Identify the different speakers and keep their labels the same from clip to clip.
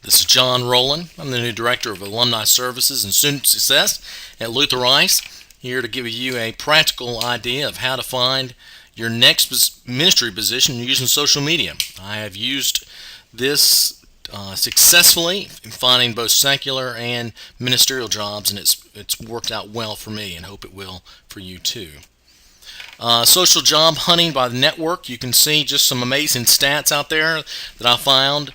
Speaker 1: This is John Rowland. I'm the new Director of Alumni Services and Student Success at Luther Rice, here to give you a practical idea of how to find your next ministry position using social media. I have used this successfully in finding both secular and ministerial jobs, and it's worked out well for me, and hope it will for you too. Social job hunting by the network. You can see just some amazing stats out there that I found.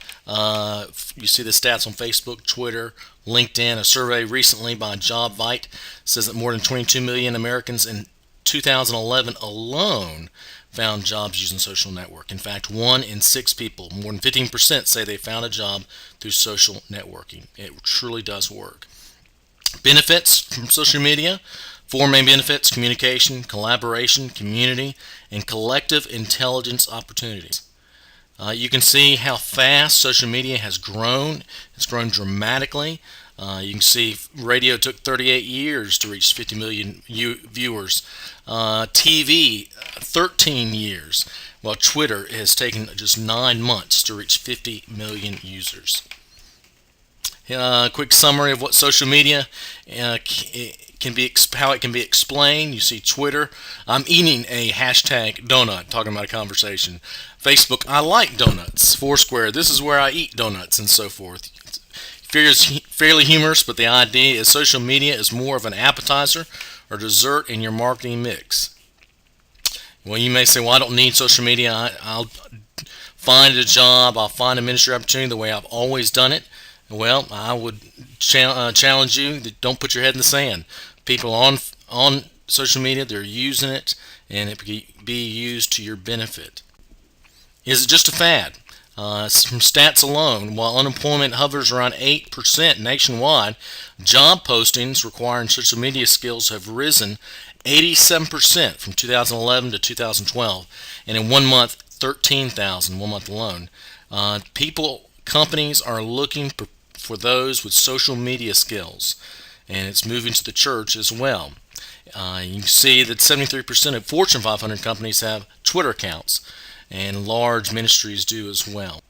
Speaker 1: You see the stats on Facebook, Twitter, LinkedIn. A survey recently by JobVite says that more than 22 million Americans in 2011 alone found jobs using social network. In fact, 1 in 6 people, more than 15%, say they found a job through social networking. It truly does work. Benefits from social media: 4 main benefits: communication, collaboration, community, and collective intelligence opportunities. You can see how fast social media has grown. It's grown dramatically. You can see radio took 38 years to reach 50 million viewers. TV, 13 years. While Twitter has taken just 9 months to reach 50 million users. Quick summary of what social media can be, how it can be explained. You see Twitter, I'm eating a hashtag donut, talking about a conversation. Facebook, I like donuts. Foursquare, this is where I eat donuts, and so forth. Fairly humorous, but the idea is social media is more of an appetizer or dessert in your marketing mix. Well, you may say, well, I don't need social media. I'll find a job, I'll find a ministry opportunity the way I've always done it. Well, I would challenge you that don't put your head in the sand. People on social media, they're using it, and it can be used to your benefit. Is it just a fad? From stats alone, while unemployment hovers around 8% nationwide, job postings requiring social media skills have risen 87% from 2011 to 2012, and in 1 month, 13,000, 1 month alone. Companies are looking for those with social media skills, and it's moving to the church as well. You can see that 73% of Fortune 500 companies have Twitter accounts, and large ministries do as well.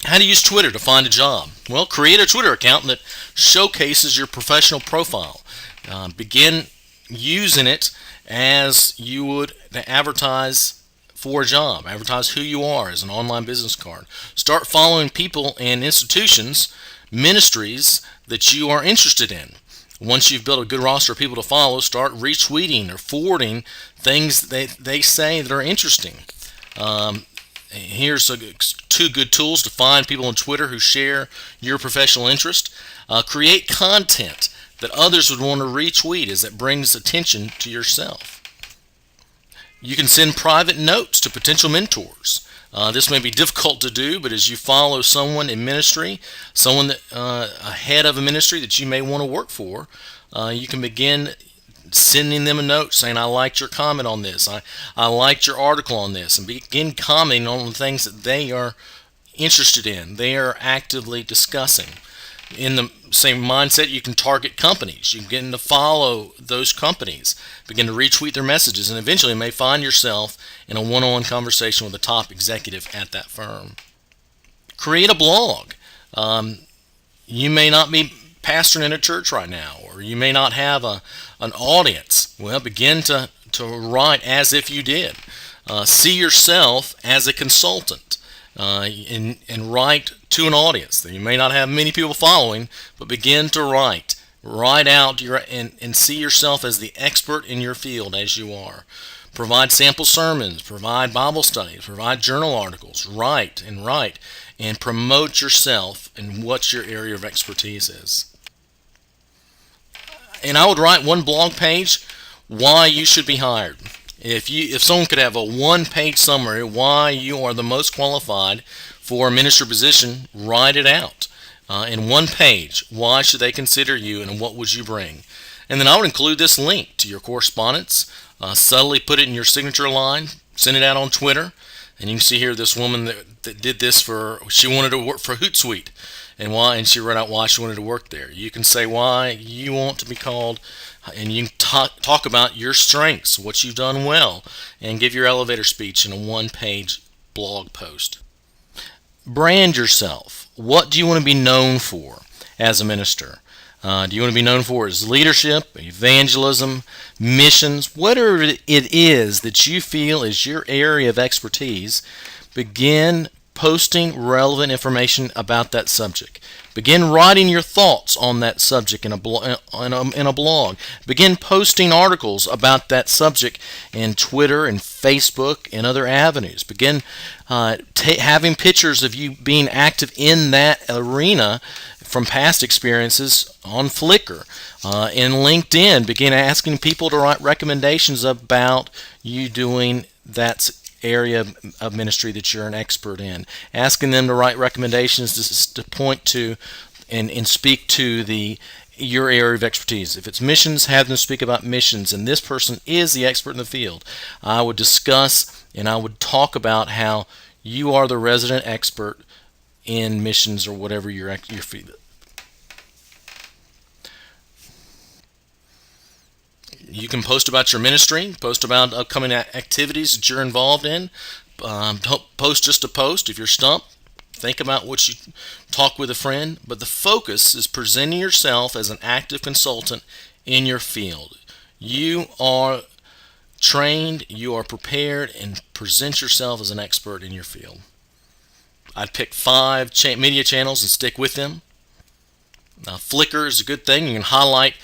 Speaker 1: How to use Twitter to find a job? Well, create a Twitter account that showcases your professional profile. Begin using it as you would advertise for a job. Advertise who you are as an online business card. Start following people and institutions, ministries that you are interested in. Once you've built a good roster of people to follow, start retweeting or forwarding things they say that are interesting. Here's 2 good tools to find people on Twitter who share your professional interest. Create content that others would want to retweet, as it brings attention to yourself. You can send private notes to potential mentors. This may be difficult to do, but as you follow someone in ministry, someone that ahead of a ministry that you may want to work for, you can begin sending them a note saying, I liked your comment on this, I liked your article on this, and begin commenting on the things that they are interested in, they are actively discussing. In the same mindset, you can target companies. You can begin to follow those companies, begin to retweet their messages, and eventually you may find yourself in a one-on-one conversation with a top executive at that firm. Create a blog. You may not be pastoring in a church right now, or you may not have an audience. Well, begin to write as if you did. See yourself as a consultant. And write to an audience that you may not have many people following, but begin to write out and see yourself as the expert in your field as you are. Provide sample sermons, provide Bible studies, provide journal articles. Write and promote yourself and what your area of expertise is. And I would write 1 blog page why you should be hired. If someone could have a 1-page summary why you are the most qualified for a ministry position, write it out in 1 page. Why should they consider you, and what would you bring? And then I would include this link to your correspondence. Subtly put it in your signature line. Send it out on Twitter. And you can see here this woman that did this she wanted to work for Hootsuite, and she wrote out why she wanted to work there. You can say why you want to be called, and you can talk about your strengths, what you've done well, and give your elevator speech in a 1-page blog post. Brand yourself. What do you want to be known for as a minister? Do you want to be known for as leadership, evangelism, missions, whatever it is that you feel is your area of expertise? Begin posting relevant information about that subject. Begin writing your thoughts on that subject in a blog. Begin posting articles about that subject in Twitter and Facebook and other avenues. Begin having pictures of you being active in that arena from past experiences on Flickr, in LinkedIn. Begin asking people to write recommendations about you doing that area of ministry that you're an expert in. Asking them to write recommendations to point to and speak to your area of expertise. If it's missions, have them speak about missions, and this person is the expert in the field. I would discuss and I would talk about how you are the resident expert in missions or whatever your field. You can post about your ministry, post about upcoming activities that you're involved in. Don't post just to post. If you're stumped, think about what you talk with a friend. But the focus is presenting yourself as an active consultant in your field. You are trained, you are prepared, and present yourself as an expert in your field. I'd pick 5 media channels and stick with them. Now, Flickr is a good thing. You can highlight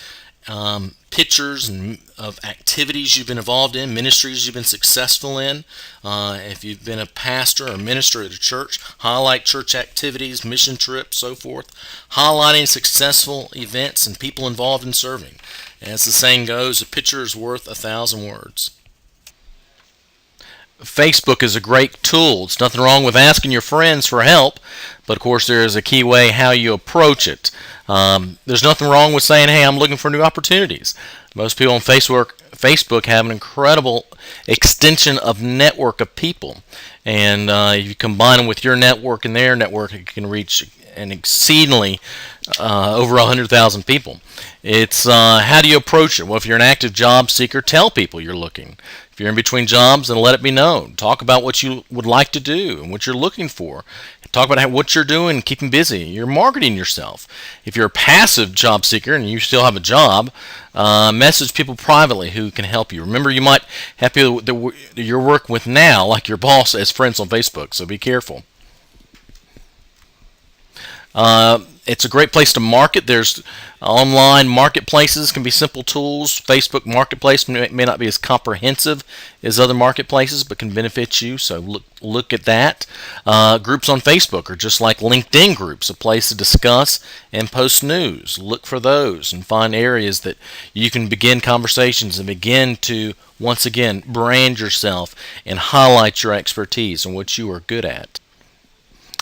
Speaker 1: pictures of activities you've been involved in, ministries you've been successful in. If you've been a pastor or minister at a church, highlight church activities, mission trips, so forth. Highlighting successful events and people involved in serving. As the saying goes, a picture is worth 1,000 words. Facebook is a great tool. It's nothing wrong with asking your friends for help, but of course there is a key way how you approach it. There's nothing wrong with saying, hey, I'm looking for new opportunities. Most people on Facebook have an incredible extension of network of people, and if you combine them with your network and their network, you can reach an exceedingly over 100,000 people. It's how do you approach it? Well, if you're an active job seeker, tell people you're looking. If you're in between jobs, then let it be known. Talk about what you would like to do and what you're looking for. Talk about what you're doing, keep them busy. You're marketing yourself. If you're a passive job seeker and you still have a job, message people privately who can help you. Remember, you might have people that you're working with now, like your boss, as friends on Facebook, so be careful. It's a great place to market. There's online marketplaces, can be simple tools. Facebook Marketplace may not be as comprehensive as other marketplaces, but can benefit you, so look at that. Groups on Facebook are just like LinkedIn groups, a place to discuss and post news. Look for those and find areas that you can begin conversations and begin to, once again, brand yourself and highlight your expertise and what you are good at.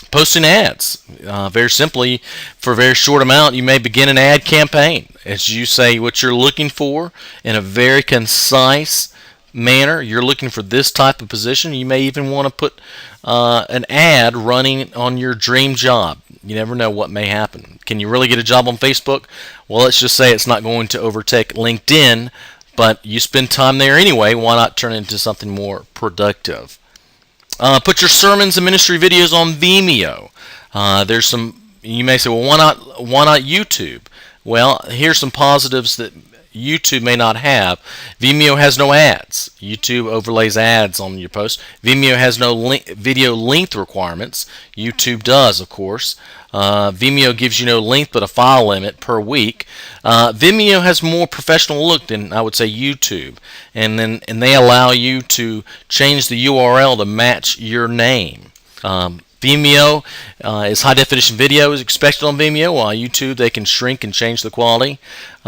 Speaker 1: Posting ads. Very simply, for a very short amount, you may begin an ad campaign as you say what you're looking for in a very concise manner. You're looking for this type of position. You may even want to put an ad running on your dream job. You never know what may happen. Can you really get a job on Facebook? Well, let's just say it's not going to overtake LinkedIn, but you spend time there anyway. Why not turn it into something more productive? Put your sermons and ministry videos on Vimeo. There's some. You may say, well, why not YouTube? Well, here's some positives that YouTube may not have. Vimeo has no ads. YouTube overlays ads on your posts. Vimeo has no video length requirements. YouTube does, of course. Vimeo gives you no length but a file limit per week. Vimeo has more professional look than, I would say, YouTube, and they allow you to change the URL to match your name. Vimeo is high definition video is expected on Vimeo, while YouTube they can shrink and change the quality.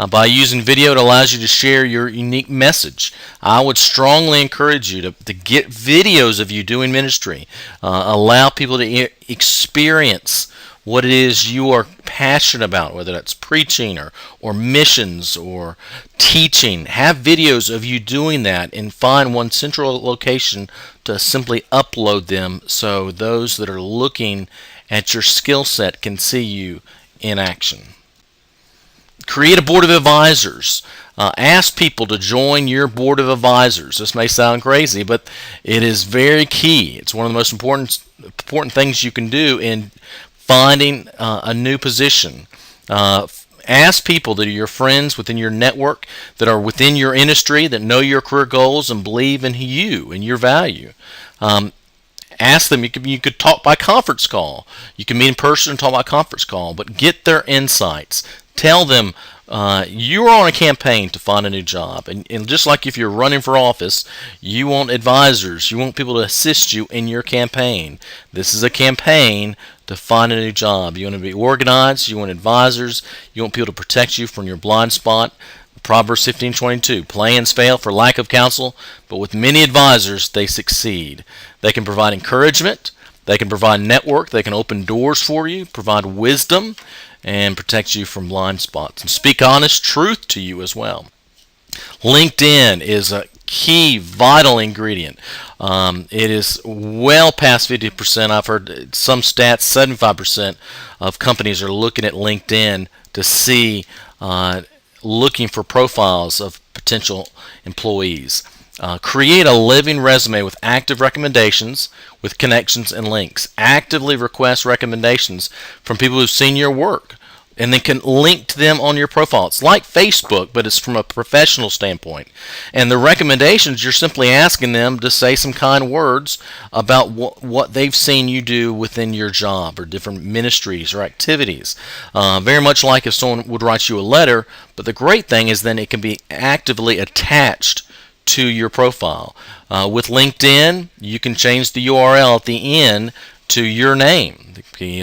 Speaker 1: By using video, it allows you to share your unique message. I would strongly encourage you to get videos of you doing ministry. Allow people to experience what it is you are passionate about, whether that's preaching or missions or teaching. Have videos of you doing that and find one central location to simply upload them so those that are looking at your skill set can see you in action. Create a board of advisors. Ask people to join your board of advisors. This may sound crazy, but it is very key. It's one of the most important things you can do in finding a new position. Ask people that are your friends within your network, that are within your industry, that know your career goals and believe in you and your value. Ask them. You could talk by conference call. You can meet in person and talk by conference call, but get their insights. Tell them you are on a campaign to find a new job. And just like if you're running for office, you want advisors. You want people to assist you in your campaign. This is a campaign to find a new job. You want to be organized. You want advisors. You want people to protect you from your blind spot. Proverbs 15:22. Plans fail for lack of counsel, but with many advisors they succeed. They can provide encouragement. They can provide network. They can open doors for you, provide wisdom, and protect you from blind spots, and speak honest truth to you as well. LinkedIn is a key, vital ingredient. It is well past 50%. I've heard some stats, 75% of companies are looking at LinkedIn to see, looking for profiles of potential employees. Create a living resume with active recommendations, with connections and links. Actively request recommendations from people who've seen your work, and then can link to them on your profile. It's like Facebook, but it's from a professional standpoint. And the recommendations, you're simply asking them to say some kind words about what they've seen you do within your job or different ministries or activities. Very much like if someone would write you a letter, but the great thing is then it can be actively attached to your profile. With LinkedIn, you can change the URL at the end to your name. The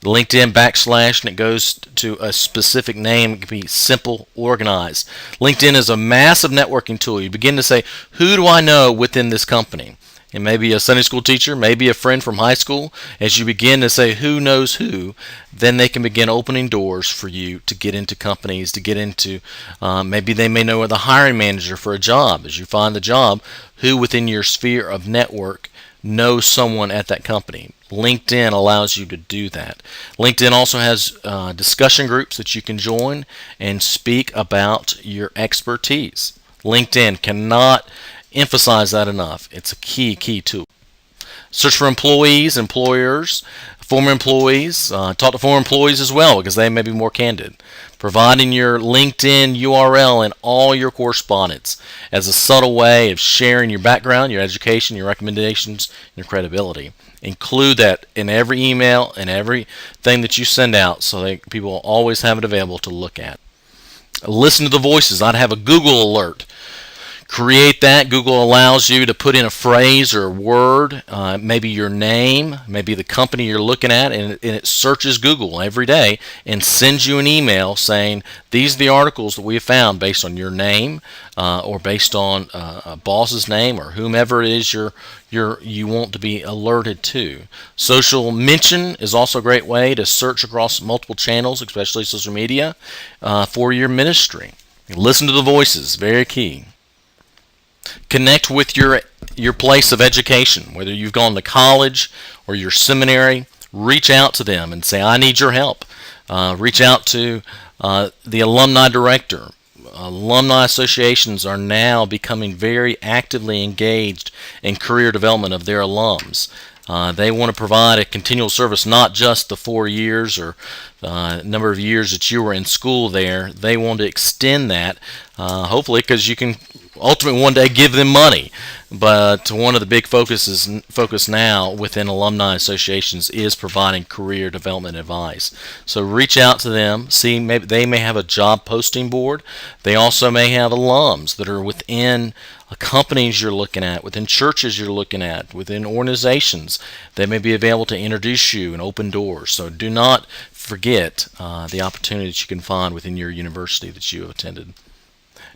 Speaker 1: LinkedIn / and it goes to a specific name. It can be simple, organized. LinkedIn is a massive networking tool. You begin to say, who do I know within this company? It may be a Sunday school teacher, maybe a friend from high school. As you begin to say who knows who, then they can begin opening doors for you to get into companies, to get into, maybe they may know the hiring manager for a job. As you find the job, who within your sphere of network knows someone at that company. LinkedIn allows you to do that. LinkedIn also has discussion groups that you can join and speak about your expertise. LinkedIn cannot emphasize that enough. It's a key tool. Search for employees, employers, former employees. Talk to former employees as well because they may be more candid. Providing your LinkedIn URL in all your correspondence as a subtle way of sharing your background, your education, your recommendations, your credibility. Include that in every email and everything that you send out so that people will always have it available to look at. Listen to the voices. I'd have a Google alert. Create that. Google allows you to put in a phrase or a word, maybe your name, maybe the company you're looking at, and it searches Google every day and sends you an email saying, these are the articles that we have found based on your name or based on a boss's name or whomever it is you want to be alerted to. Social mention is also a great way to search across multiple channels, especially social media, for your ministry. Listen to the voices, very key. Connect with your place of education, whether you've gone to college or your seminary. Reach out to them and say, I need your help. Reach out to the alumni director. Alumni associations are now becoming very actively engaged in career development of their alums. They want to provide a continual service, not just the 4 years or number of years that you were in school there. They want to extend that, hopefully because you can ultimately one day give them money. But one of the big focus now within alumni associations is providing career development advice. So reach out to them. See, maybe they may have a job posting board. They also may have alums that are within companies you're looking at, within churches you're looking at, within organizations. They may be available to introduce you and open doors. So do not forget the opportunities you can find within your university that you have attended.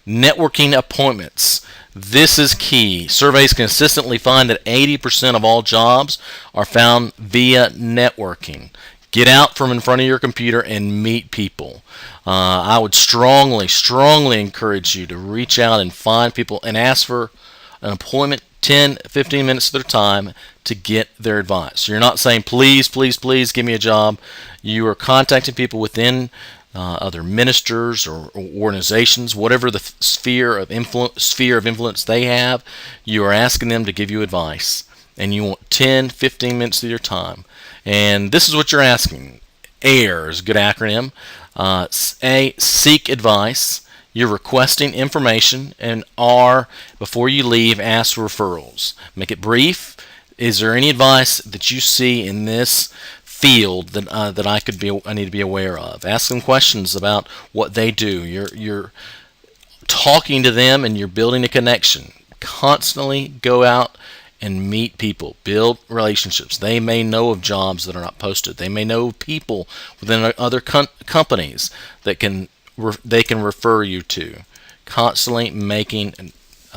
Speaker 1: Networking appointments. This is key. Surveys consistently find that 80% of all jobs are found via networking. Get out from in front of your computer and meet people. I would strongly encourage you to reach out and find people and ask for an appointment 10, 15 minutes of their time to get their advice. You're not saying, please give me a job. You are contacting people within other ministers or organizations, whatever the sphere of influence they have. You are asking them to give you advice, and you want 10, 15 minutes of your time. And this is what you're asking. AIR is a good acronym. A, seek advice. You're requesting information. And R, before you leave, ask for referrals. Make it brief. Is there any advice that you see in this field that I need to be aware of? Ask them questions about what they do. You're talking to them and you're building a connection. Constantly go out and meet people, build relationships. They may know of jobs that are not posted. They may know people within other companies that they can refer you to. Constantly making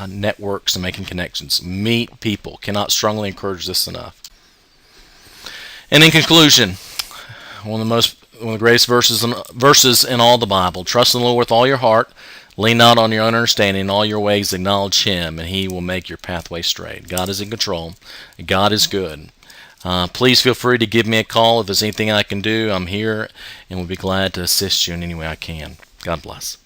Speaker 1: networks and making connections. Meet people. Cannot strongly encourage this enough. And in conclusion, one of the greatest verses in all the Bible: trust in the Lord with all your heart. Lean not on your own understanding. In all your ways acknowledge Him, and He will make your pathway straight. God is in control. God is good. Please feel free to give me a call if there's anything I can do. I'm here and will be glad to assist you in any way I can. God bless.